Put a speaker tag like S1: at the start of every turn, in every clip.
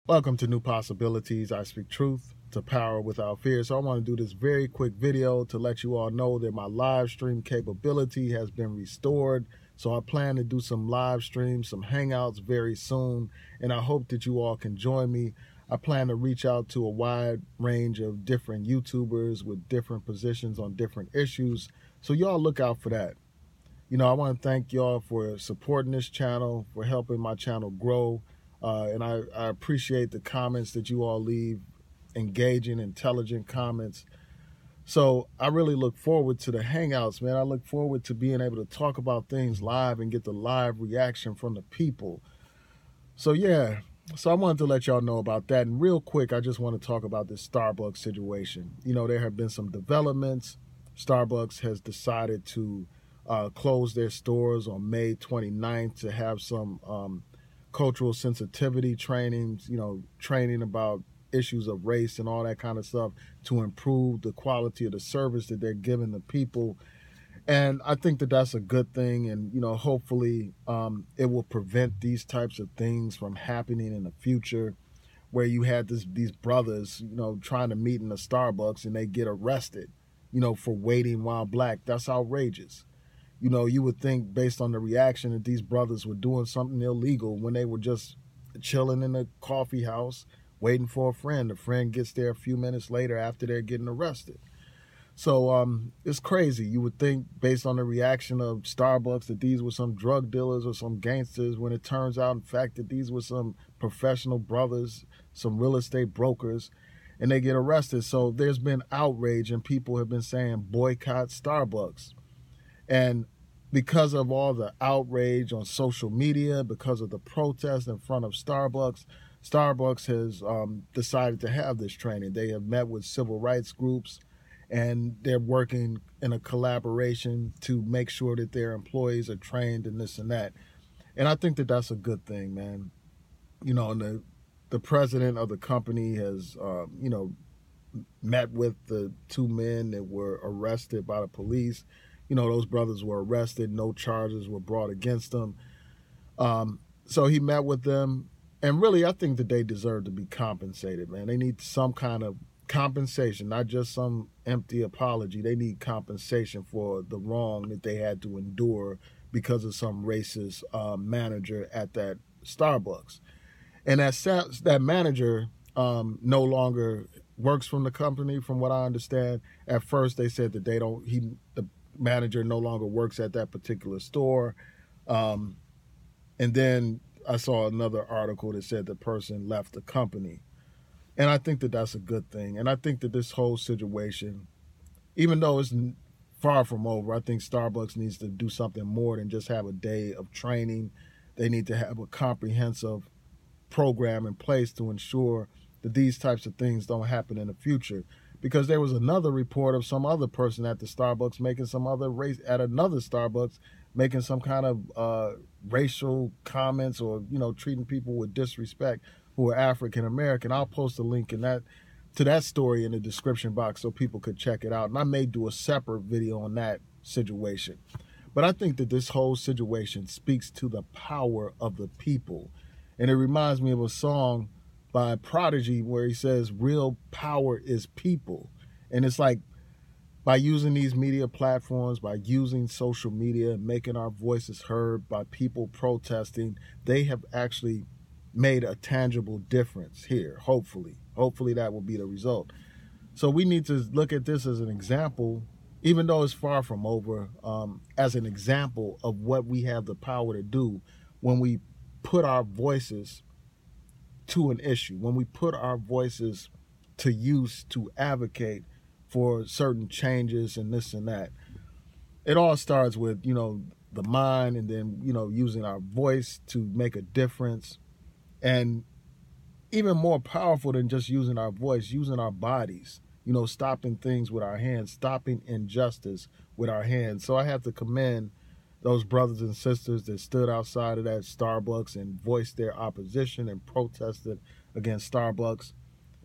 S1: Welcome to New Possibilities. I speak truth to power without fear. So I want to do this very quick video to let you all know that my live stream capability has been restored. So I plan to do some live streams, some hangouts very soon, and I hope that you all can join me. I plan to reach out to a wide range of different YouTubers with different positions on different issues. So y'all look out for that. I want to thank y'all for supporting this channel, for helping my channel grow. And I appreciate the comments that you all leave, engaging, intelligent comments. So I really look forward to the hangouts, man. I look forward to being able to talk about things live and get the live reaction from the people. So yeah, so I wanted to let y'all know about that. And real quick, I just want to talk about this Starbucks situation. There have been some developments. Starbucks has decided to close their stores on May 29th to have some cultural sensitivity trainings, training about issues of race and all that kind of stuff to improve the quality of the service that they're giving the people. And I think that that's a good thing. And, hopefully it will prevent these types of things from happening in the future, where you had these brothers, trying to meet in a Starbucks and they get arrested, for waiting while black. That's outrageous. You would think based on the reaction that these brothers were doing something illegal when they were just chilling in a coffee house waiting for a friend. The friend gets there a few minutes later after they're getting arrested. So it's crazy. You would think based on the reaction of Starbucks that these were some drug dealers or some gangsters, when it turns out, in fact, that these were some professional brothers, some real estate brokers, and they get arrested. So there's been outrage and people have been saying boycott Starbucks. And because of all the outrage on social media, because of the protest in front of Starbucks, Starbucks has decided to have this training. They have met with civil rights groups, and they're working in a collaboration to make sure that their employees are trained in this and that. And I think that that's a good thing, man. And the president of the company has, met with the two men that were arrested by the police. Those brothers were arrested. No charges were brought against them. So he met with them. And really, I think that they deserve to be compensated, man. They need some kind of compensation, not just some empty apology. They need compensation for the wrong that they had to endure because of some racist manager at that Starbucks. And that manager no longer works from the company, from what I understand. At first, they said that the manager no longer works at that particular store. And then I saw another article that said the person left the company. And I think that that's a good thing. And I think that this whole situation, even though it's far from over, I think Starbucks needs to do something more than just have a day of training. They need to have a comprehensive program in place to ensure that these types of things don't happen in the future. Because there was another report of some other person at the Starbucks making some other race at another Starbucks, making some kind of racial comments or, treating people with disrespect who are African American. I'll post a link to that story in the description box so people could check it out. And I may do a separate video on that situation. But I think that this whole situation speaks to the power of the people. And it reminds me of a song by Prodigy where he says real power is people. And it's like, by using these media platforms, by using social media, making our voices heard, by people protesting, they have actually made a tangible difference here. Hopefully that will be the result. So we need to look at this as an example, even though it's far from over, as an example of what we have the power to do when we put our voices to an issue, when we put our voices to use to advocate for certain changes and this and that. It all starts with, the mind, and then, using our voice to make a difference. And even more powerful than just using our voice, using our bodies, stopping things with our hands, stopping injustice with our hands. So I have to commend those brothers and sisters that stood outside of that Starbucks and voiced their opposition and protested against Starbucks,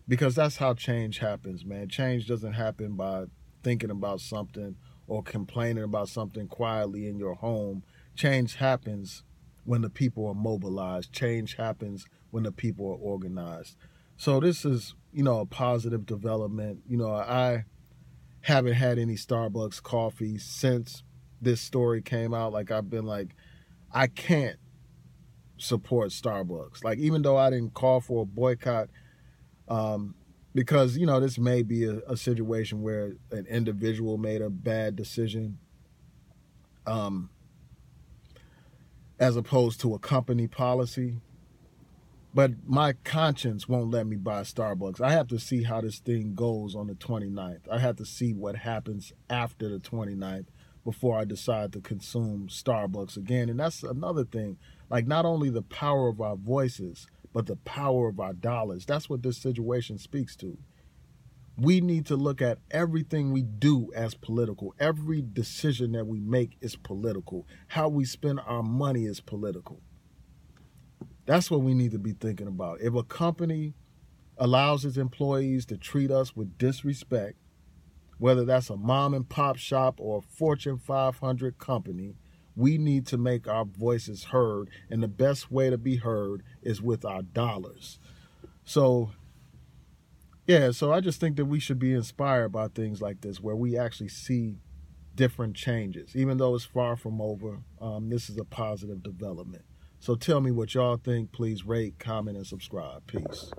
S1: because that's how change happens, man. Change doesn't happen by thinking about something or complaining about something quietly in your home. Change happens when the people are mobilized. Change happens when the people are organized. So this is, a positive development. I haven't had any Starbucks coffee since this story came out. Like, I've been like, I can't support Starbucks. Like, even though I didn't call for a boycott, because, this may be a situation where an individual made a bad decision, as opposed to a company policy. But my conscience won't let me buy Starbucks. I have to see how this thing goes on the 29th. I have to see what happens after the 29th before I decide to consume Starbucks again. And that's another thing. Like, not only the power of our voices, but the power of our dollars. That's what this situation speaks to. We need to look at everything we do as political. Every decision that we make is political. How we spend our money is political. That's what we need to be thinking about. If a company allows its employees to treat us with disrespect, whether that's a mom and pop shop or a Fortune 500 company, we need to make our voices heard. And the best way to be heard is with our dollars. So I just think that we should be inspired by things like this, where we actually see different changes. Even though it's far from over, this is a positive development. So tell me what y'all think. Please rate, comment, and subscribe. Peace.